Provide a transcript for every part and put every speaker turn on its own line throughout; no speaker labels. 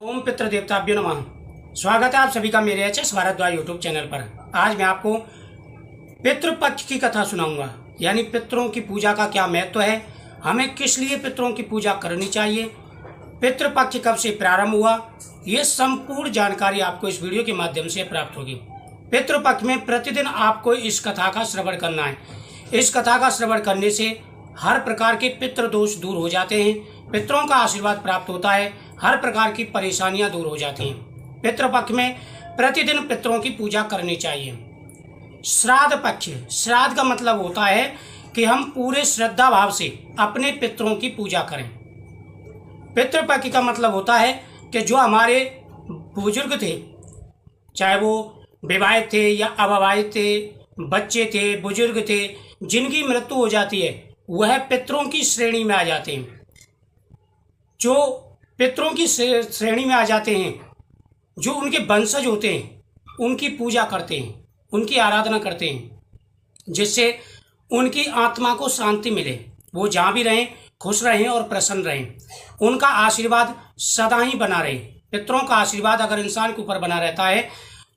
ओम पितृ देवताभ्यो नमः। स्वागत है आप सभी का मेरे एचएस भारद्वाज यूट्यूब चैनल पर। आज मैं आपको पितृपक्ष की कथा सुनाऊंगा, यानी पितरों की पूजा का क्या महत्व है, हमें किस लिए पितरों की पूजा करनी चाहिए, पितृपक्ष कब से प्रारंभ हुआ, ये संपूर्ण जानकारी आपको इस वीडियो के माध्यम से प्राप्त होगी। पितृपक्ष में प्रतिदिन आपको इस कथा का श्रवण करना है। इस कथा का श्रवण करने से हर प्रकार के पितृ दोष दूर हो जाते हैं, पितरों का आशीर्वाद प्राप्त होता है, हर प्रकार की परेशानियां दूर हो जाती हैं। पितृपक्ष में प्रतिदिन पितरों की पूजा करनी चाहिए। श्राद्ध पक्ष, श्राद्ध का मतलब होता है कि हम पूरे श्रद्धा भाव से अपने पितरों की पूजा करें। पितृपक्ष का मतलब होता है कि जो हमारे बुजुर्ग थे, चाहे वो विवाहित थे या अविवाहित थे, बच्चे थे, बुजुर्ग थे, जिनकी मृत्यु हो जाती है वह पितरों की श्रेणी में आ जाते हैं। जो पितरों की श्रेणी में आ जाते हैं, जो उनके वंशज होते हैं, उनकी पूजा करते हैं, उनकी आराधना करते हैं, जिससे उनकी आत्मा को शांति मिले, वो जहाँ भी रहें खुश रहें और प्रसन्न रहें, उनका आशीर्वाद सदा ही बना रहे। पितरों का आशीर्वाद अगर इंसान के ऊपर बना रहता है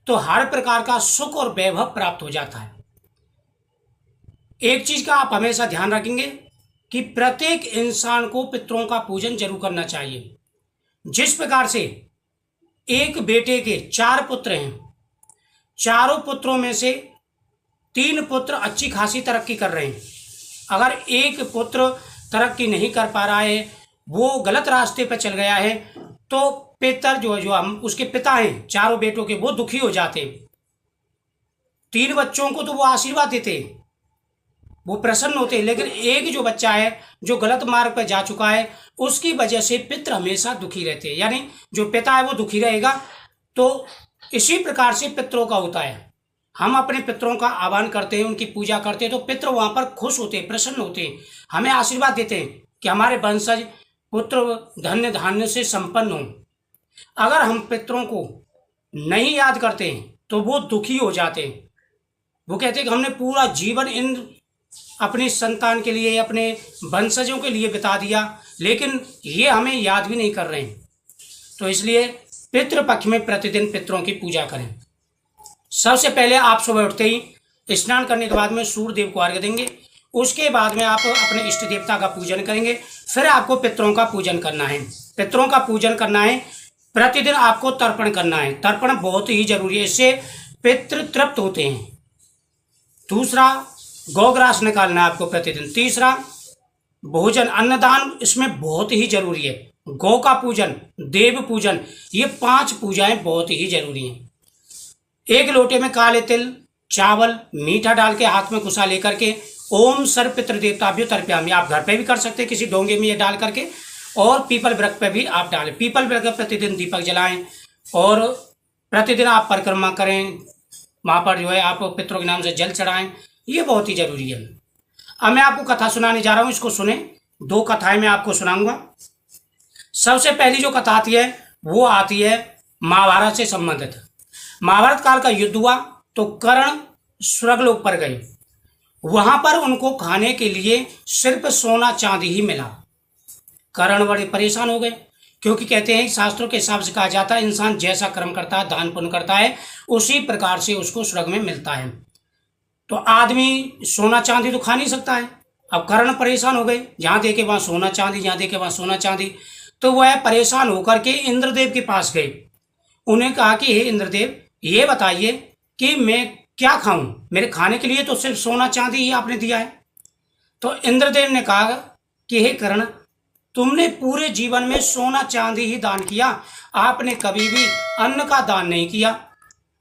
तो हर प्रकार का सुख और वैभव प्राप्त हो जाता है। एक चीज का आप हमेशा ध्यान रखेंगे कि प्रत्येक इंसान को पितरों का पूजन जरूर करना चाहिए। जिस प्रकार से एक बेटे के 4 पुत्र हैं, चारों पुत्रों में से 3 पुत्र अच्छी खासी तरक्की कर रहे हैं, अगर एक पुत्र तरक्की नहीं कर पा रहा है, वो गलत रास्ते पर चल गया है, तो पितर जो हम उसके पिता हैं चारों बेटों के, वो दुखी हो जाते हैं। 3 बच्चों को तो वो आशीर्वाद देते हैं, वो प्रसन्न होते हैं, लेकिन एक जो बच्चा है जो गलत मार्ग पर जा चुका है, उसकी वजह से पितर हमेशा दुखी रहते हैं, यानी जो पिता है वो दुखी रहेगा। तो इसी प्रकार से पितरों का होता है। हम अपने पितरों का आह्वान करते हैं, उनकी पूजा करते हैं, तो पितर वहां पर खुश होते हैं, प्रसन्न होते हैं, हमें आशीर्वाद देते हैं कि हमारे वंशज पुत्र धन्य धान्य से संपन्न हों। अगर हम पितरों को नहीं याद करते हैं तो वो दुखी हो जाते हैं। वो कहते हैं कि हमने पूरा जीवन इन अपनी संतान के लिए, अपने वंशजों के लिए बिता दिया, लेकिन ये हमें याद भी नहीं कर रहे हैं। तो इसलिए पितृपक्ष में प्रतिदिन पितरों की पूजा करें। सबसे पहले आप सुबह उठते ही स्नान करने के बाद में सूर्य देव को अर्घ्य देंगे, उसके बाद में आप अपने इष्ट देवता का पूजन करेंगे, फिर आपको पितरों का पूजन करना है। पितरों का पूजन करना है, प्रतिदिन आपको तर्पण करना है। तर्पण बहुत ही जरूरी है, इससे पितृ तृप्त होते हैं। दूसरा, गौग्रास निकालना है आपको प्रतिदिन। तीसरा, भोजन अन्नदान इसमें बहुत ही जरूरी है। गौ का पूजन, देव पूजन, ये 5 पूजाएं बहुत ही जरूरी हैं। 1 लोटे में काले तिल, चावल, मीठा डाल के हाथ में कुसा लेकर के ओम सर्व पितृ देवताभ्यो तर्पयामि, आप घर पे भी कर सकते हैं किसी डोंगे में ये डाल करके, और पीपल वृक्ष पे भी आप डालें। पीपल वृक्ष पर प्रतिदिन दीपक जलाएं और प्रतिदिन आप परिक्रमा करें, वहां पर जो है आप पितरों के नाम से जल चढ़ाएं, ये बहुत ही जरूरी है। अब मैं आपको कथा सुनाने जा रहा हूं, इसको सुने। 2 कथाएं मैं आपको सुनाऊंगा। सबसे पहली जो कथा आती है वो आती है महाभारत से संबंधित। महाभारत काल का युद्ध हुआ तो कर्ण स्वर्गलोक पर गए, वहां पर उनको खाने के लिए सिर्फ सोना चांदी ही मिला। कर्ण बड़े परेशान हो गए, क्योंकि कहते हैं शास्त्रों के हिसाब से कहा जाता है इंसान जैसा कर्म करता है, दान पुण्य करता है, उसी प्रकार से उसको स्वर्ग में मिलता है। तो आदमी सोना चांदी तो खा नहीं सकता है। अब कर्ण परेशान हो गए, जहां देखे वहां सोना चांदी, जहां देखे वहां सोना चांदी। तो वह परेशान होकर के इंद्रदेव के पास गए। उन्हें कहा कि हे इंद्रदेव, ये बताइए कि मैं क्या खाऊं, मेरे खाने के लिए तो सिर्फ सोना चांदी ही आपने दिया है। तो इंद्रदेव ने कहा कि हे कर्ण, तुमने पूरे जीवन में सोना चांदी ही दान किया, आपने कभी भी अन्न का दान नहीं किया।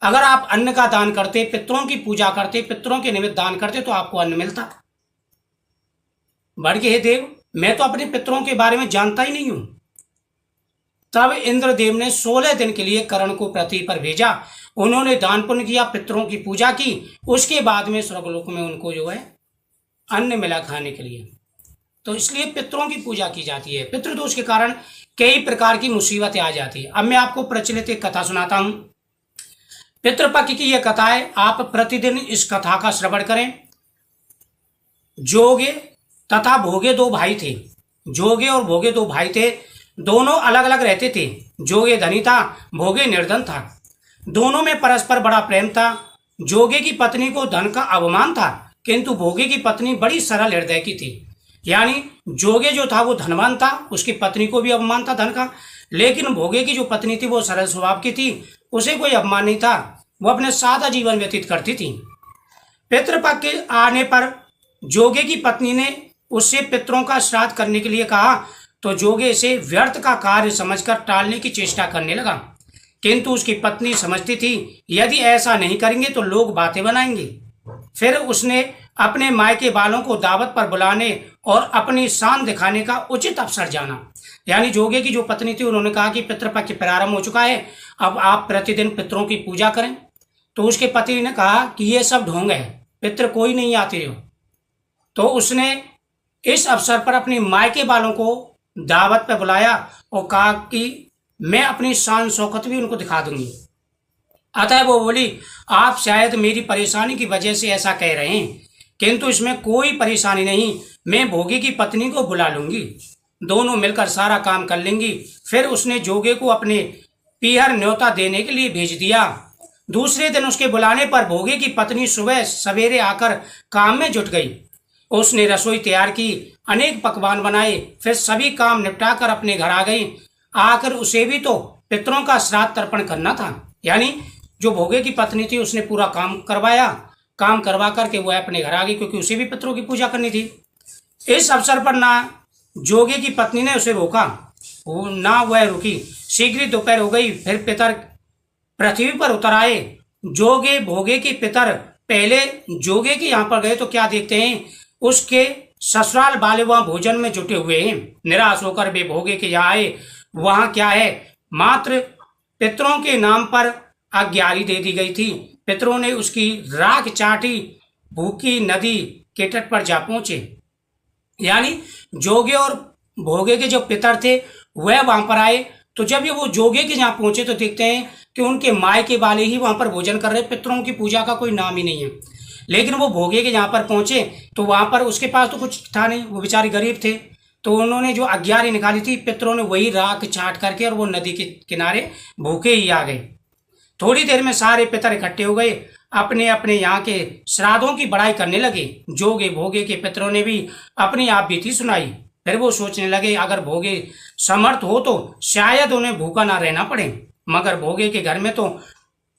अगर आप अन्न का दान करते, पितरों की पूजा करते, पितरों के निमित्त दान करते, तो आपको अन्न मिलता। बढ़ के हे देव, मैं तो अपने पितरों के बारे में जानता ही नहीं हूं। तब इंद्रदेव ने 16 दिन के लिए कर्ण को पृथ्वी पर भेजा। उन्होंने दान पुण्य किया, पितरों की पूजा की, उसके बाद में स्वर्गलोक में उनको जो है अन्न मिला खाने के लिए। तो इसलिए पितरों की पूजा की जाती है। पितृदोष के कारण कई प्रकार की मुसीबतें आ जाती है। अब मैं आपको प्रचलित एक कथा सुनाता हूं। पितृपक्ष की यह कथा है, आप प्रतिदिन इस कथा का श्रवण करें। जोगे तथा भोगे 2 भाई थे। जोगे और भोगे 2 भाई थे। दोनों अलग अलग रहते थे। जोगे धनी था, भोगे निर्धन था। दोनों में परस्पर बड़ा प्रेम था। जोगे की पत्नी को धन का अवमान था, किंतु भोगे की पत्नी बड़ी सरल हृदय की थी। यानी जोगे जो था वो धनवान था, उसकी पत्नी को भी अवमान था धन का, लेकिन भोगे की जो पत्नी थी वो सरल स्वभाव की थी, उसे कोई अपमान नहीं था, वो अपने सादा जीवन व्यतीत करती थी। पितृपक्ष के आने पर जोगे की पत्नी ने उससे पितरों का श्राद्ध करने के लिए कहा, तो जोगे इसे व्यर्थ का कार्य समझकर टालने की चेष्टा करने लगा, किंतु उसकी पत्नी समझती थी यदि ऐसा नहीं करेंगे तो लोग बातें बनाएंगे। फिर उसने अपने मायके वालों को दावत पर बुलाने और अपनी शान दिखाने का उचित अवसर जाना। यानी जोगे की जो पत्नी थी, उन्होंने कहा कि पितृपक्ष प्रारंभ हो चुका है, अब आप प्रतिदिन पितरों की पूजा करें। तो उसके पति ने कहा कि ये सब ढोंग है, पितृ कोई नहीं आते हो। तो उसने इस अवसर पर अपनी मायके वालों को दावत पर बुलाया और कहा कि मैं अपनी शान शौकत भी उनको दिखा दूंगी। अतः वो बोली, आप शायद मेरी परेशानी की वजह से ऐसा कह रहे हैं, किंतु इसमें कोई परेशानी नहीं, मैं भोगे की पत्नी को बुला लूंगी, दोनों मिलकर सारा काम कर लेंगी। फिर उसने जोगे को अपने पीहर न्योता देने के लिए भेज दिया। दूसरे दिन उसके बुलाने पर भोगे की पत्नी सुबह सवेरे आकर काम में जुट गई। उसने रसोई तैयार की, अनेक पकवान बनाए, फिर सभी काम निपटाकर अपने घर आ गई। आकर उसे भी तो पितरों का श्राद्ध तर्पण करना था। यानी जो भोगे की पत्नी थी उसने पूरा काम करवाया, काम करवा करके वह अपने घर आ गई, क्योंकि उसे भी पितरों की पूजा करनी थी। इस अवसर पर ना जोगे की पत्नी ने उसे रोका, ना वह रुकी। शीघ्र ही दोपहर हो गई, फिर पितर पृथ्वी पर उतर आए। जोगे भोगे के पितर पहले जोगे के यहाँ पर गए तो क्या देखते हैं, उसके ससुराल वाले वहां भोजन में जुटे हुए हैं। निराश होकर वे भोगे के यहाँ आए। वहां क्या है, मात्र पितरों के नाम पर आज्ञारी दे दी गई थी। पितरों ने उसकी राख चाटी, भूखी नदी के तट पर जा पहुंचे। यानी जोगे और भोगे के जो पितर थे वह वहां पर आए। तो जब ये वो जोगे के यहाँ पहुंचे तो देखते हैं कि उनके मायके वाले ही वहां पर भोजन कर रहे, पितरों की पूजा का कोई नाम ही नहीं है। लेकिन वो भोगे के यहाँ पर पहुंचे तो वहां पर उसके पास तो कुछ था नहीं, वो बेचारे गरीब थे। तो उन्होंने जो आज्ञारी निकाली थी, पितरों ने वही राख चाट करके और वो नदी के किनारे भूखे ही आ गए। थोड़ी देर में सारे पितर इकट्ठे हो गए, अपने अपने यहाँ के श्राद्धों की बड़ाई करने लगे। जोगे भोगे के पितरों ने भी अपनी आप बीती सुनाई। फिर वो सोचने लगे अगर भोगे समर्थ हो तो शायद उन्हें भूखा ना रहना पड़े, मगर भोगे के घर में तो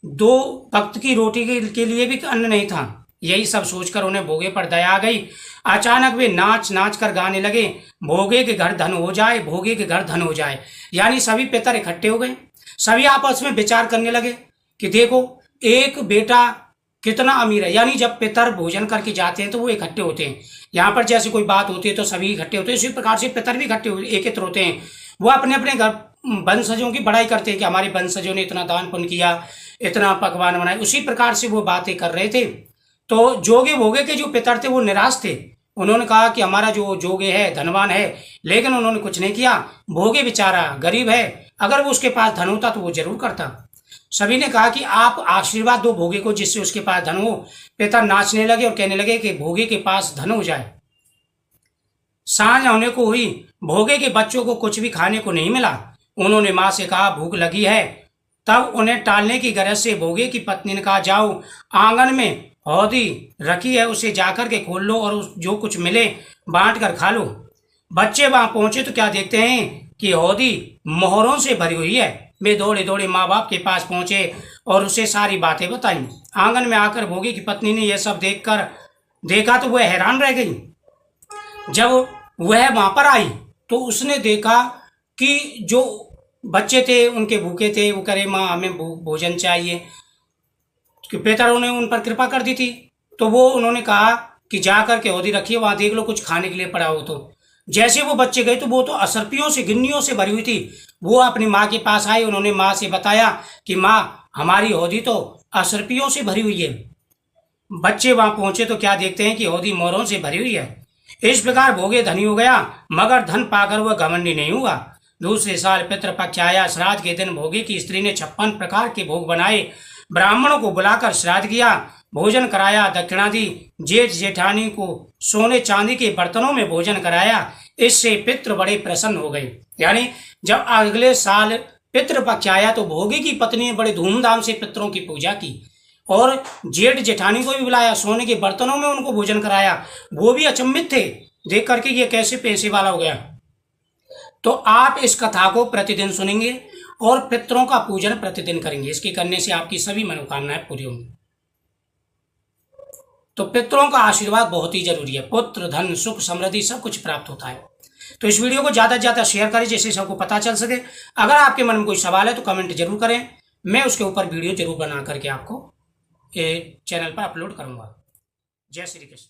2 वक्त की रोटी के लिए भी अन्न नहीं था। यही सब सोचकर उन्हें भोगे पर दया आ गई। अचानक वे नाच नाच कर गाने लगे, भोगे के घर धन हो जाए, भोगे के घर धन हो जाए। यानी सभी पितर इकट्ठे हो गए, सभी आपस में विचार करने लगे कि देखो एक बेटा कितना अमीर है। यानी जब पितर भोजन करके जाते हैं तो वो इकट्ठे होते हैं। यहाँ पर जैसे कोई बात होती है तो सभी इकट्ठे होते हैं, इसी प्रकार से पितर भी इकट्ठे एकत्र होते हैं। वो अपने अपने घर वंशजों की बड़ाई करते हैं कि हमारे वंशजों ने इतना दान पुण्य किया, इतना पकवान बनाए। उसी प्रकार से वो बातें कर रहे थे। तो जोगे भोगे के जो पितर थे वो निराश थे। उन्होंने कहा कि हमारा जो जोगे है धनवान है, लेकिन उन्होंने कुछ नहीं किया। भोगे बेचारा गरीब है, अगर वो उसके पास धन होता तो वो जरूर करता। सभी ने कहा कि आप आशीर्वाद दो भोगे को जिससे उसके पास धन हो। पिता नाचने लगे और कहने लगे कि भोगे के पास धन हो जाए। सांझ होने को हुई, भोगे के बच्चों को कुछ भी खाने को नहीं मिला। उन्होंने माँ से कहा भूख लगी है। तब उन्हें टालने की गरज से भोगे की पत्नी ने कहा जाओ आंगन में हौदी रखी है, उसे जाकर के खोल लो और जो कुछ मिले बांट कर खा लो। बच्चे वहां पहुंचे तो क्या देखते हैं कि हौदी मोहरों से भरी हुई है। वे दौड़े दौड़े माँ बाप के पास पहुंचे और उसे सारी बातें बताई। आंगन में आकर भोगे की पत्नी ने यह सब देखा तो वह हैरान रह गई। जब वह वहां पर आई तो उसने देखा कि जो बच्चे थे उनके भूखे थे। वो करे माँ हमें भोजन चाहिए, कि पितरों ने उन पर कृपा कर दी थी। तो वो उन्होंने कहा कि जाकर के हौदी रखिए, वहां देख लो कुछ खाने के लिए पड़ा हो। तो जैसे वो बच्चे गए तो वो तो असरपियों से गिन्नियों से भरी हुई थी। वो अपनी माँ के पास आए, उन्होंने माँ से बताया कि माँ हमारी हौदी तो असरपियों से भरी हुई है। बच्चे वहां पहुंचे तो क्या देखते हैं कि हौदी मोहरों से भरी हुई है। इस प्रकार भोगे धनी हो गया, मगर धन पाकर वह घमंडी नहीं हुआ। दूसरे साल पितृपक्ष आया। श्राद्ध के दिन भोगे की स्त्री ने 56 प्रकार के भोग बनाए, ब्राह्मणों को बुलाकर श्राद्ध किया, भोजन कराया, दक्षिणा दी। जेठ जेठानी को सोने चांदी के बर्तनों में भोजन कराया। इससे पितृ बड़े प्रसन्न हो गए। यानी जब अगले साल पितृपक्ष आया तो भोगी की पत्नी ने बड़े धूमधाम से पितरों की पूजा की और जेठ जेठानी को भी बुलाया, सोने के बर्तनों में उनको भोजन कराया। वो भी अचंभित थे देख करके ये कैसे पैसे वाला हो गया। तो आप इस कथा को प्रतिदिन सुनेंगे और पितरों का पूजन प्रतिदिन करेंगे। इसके करने से आपकी सभी मनोकामनाएं पूरी होंगी। तो पितरों का आशीर्वाद बहुत ही जरूरी है। पुत्र, धन, सुख, समृद्धि सब कुछ प्राप्त होता है। तो इस वीडियो को ज़्यादा से ज़्यादा शेयर करें जिससे सबको पता चल सके। अगर आपके मन में कोई सवाल है तो कमेंट जरूर करें, मैं उसके ऊपर वीडियो जरूर बना करके आपको चैनल पर अपलोड करूंगा। जय श्री कृष्ण।